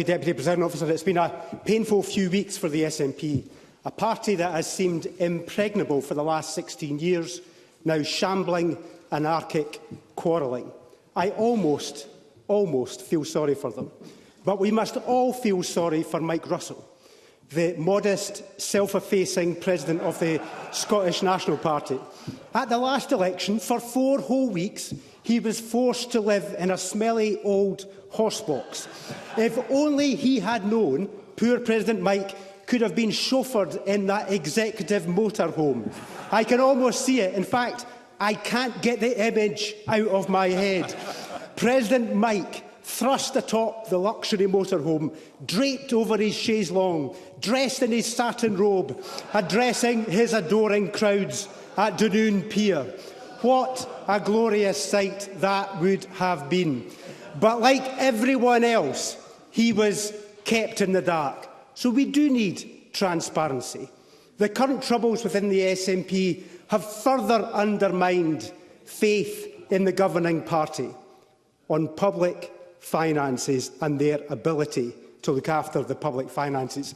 you, Deputy Presiding Officer. It's been a painful few weeks for the SNP, a party that has seemed impregnable for the last 16 years, now shambling, anarchic, quarrelling. I almost feel sorry for them. But we must all feel sorry for Mike Russell, the modest, self-effacing President of the Scottish National Party. At the last election, for 4 whole weeks, he was forced to live in a smelly old horsebox. If only he had known, poor President Mike could have been chauffeured in that executive motorhome. I can almost see it. In fact, I can't get the image out of my head. President Mike thrust atop the luxury motorhome, draped over his chaise longue, dressed in his satin robe, addressing his adoring crowds at Dunoon Pier. What a glorious sight that would have been. But like everyone else, he was kept in the dark. So we do need transparency. The current troubles within the SNP have further undermined faith in the governing party on public finances and their ability to look after the public finances.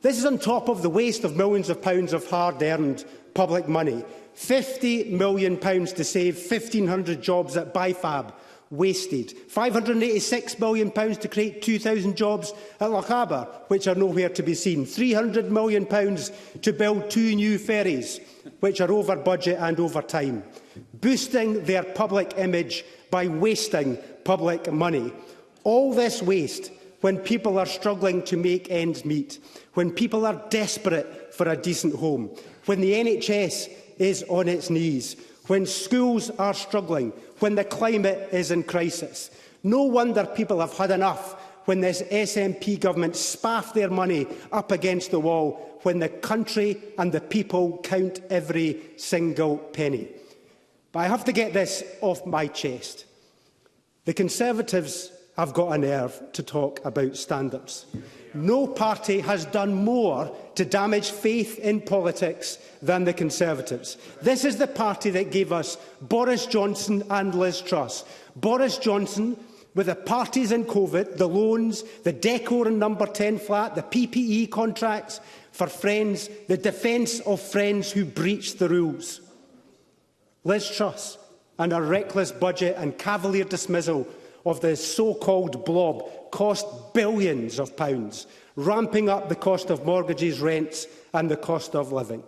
This is on top of the waste of millions of pounds of hard-earned public money. £50 million to save 1,500 jobs at Bifab, wasted. £586 million to create 2,000 jobs at Lochaber, which are nowhere to be seen. £300 million to build 2 new ferries, which are over budget and over time. Boosting their public image by wasting public money. All this waste when people are struggling to make ends meet, when people are desperate for a decent home, when the NHS is on its knees, when schools are struggling, when the climate is in crisis. No wonder people have had enough when this SNP government spaff their money up against the wall, when the country and the people count every single penny. But I have to get this off my chest. The Conservatives have got a nerve to talk about standards. No party has done more to damage faith in politics than the Conservatives. This is the party that gave us Boris Johnson and Liz Truss. Boris Johnson, with the parties in COVID, the loans, the decor and number 10 flat, the PPE contracts for friends, the defence of friends who breached the rules. Liz Truss and her reckless budget and cavalier dismissal of the so-called blob cost billions of pounds, ramping up the cost of mortgages, rents and the cost of living.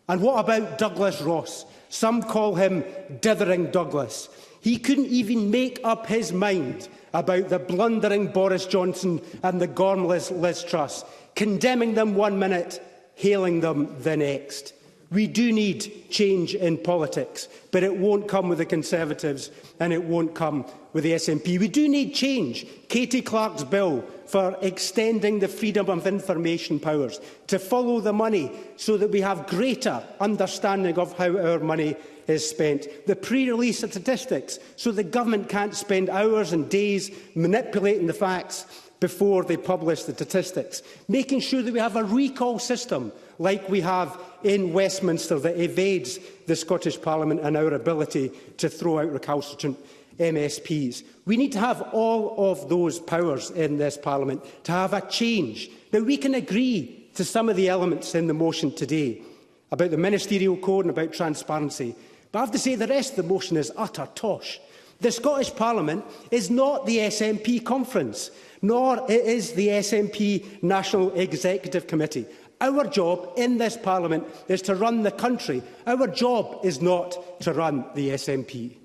And what about Douglas Ross? Some call him Dithering Douglas. He couldn't even make up his mind about the blundering Boris Johnson and the gormless Liz Truss, condemning them one minute, hailing them the next. We do need change in politics, but it won't come with the Conservatives and it won't come with the SNP. We do need change. Katie Clark's bill for extending the freedom of information powers to follow the money so that we have greater understanding of how our money is spent. The pre-release statistics so the government can't spend hours and days manipulating the facts before they publish the statistics. Making sure that we have a recall system like we have in Westminster that evades the Scottish Parliament and our ability to throw out recalcitrant MSPs. We need to have all of those powers in this Parliament to have a change. Now, we can agree to some of the elements in the motion today about the ministerial code and about transparency, but I have to say the rest of the motion is utter tosh. The Scottish Parliament is not the SNP conference, nor is the SNP National Executive Committee. Our job in this Parliament is to run the country. Our job is not to run the SNP.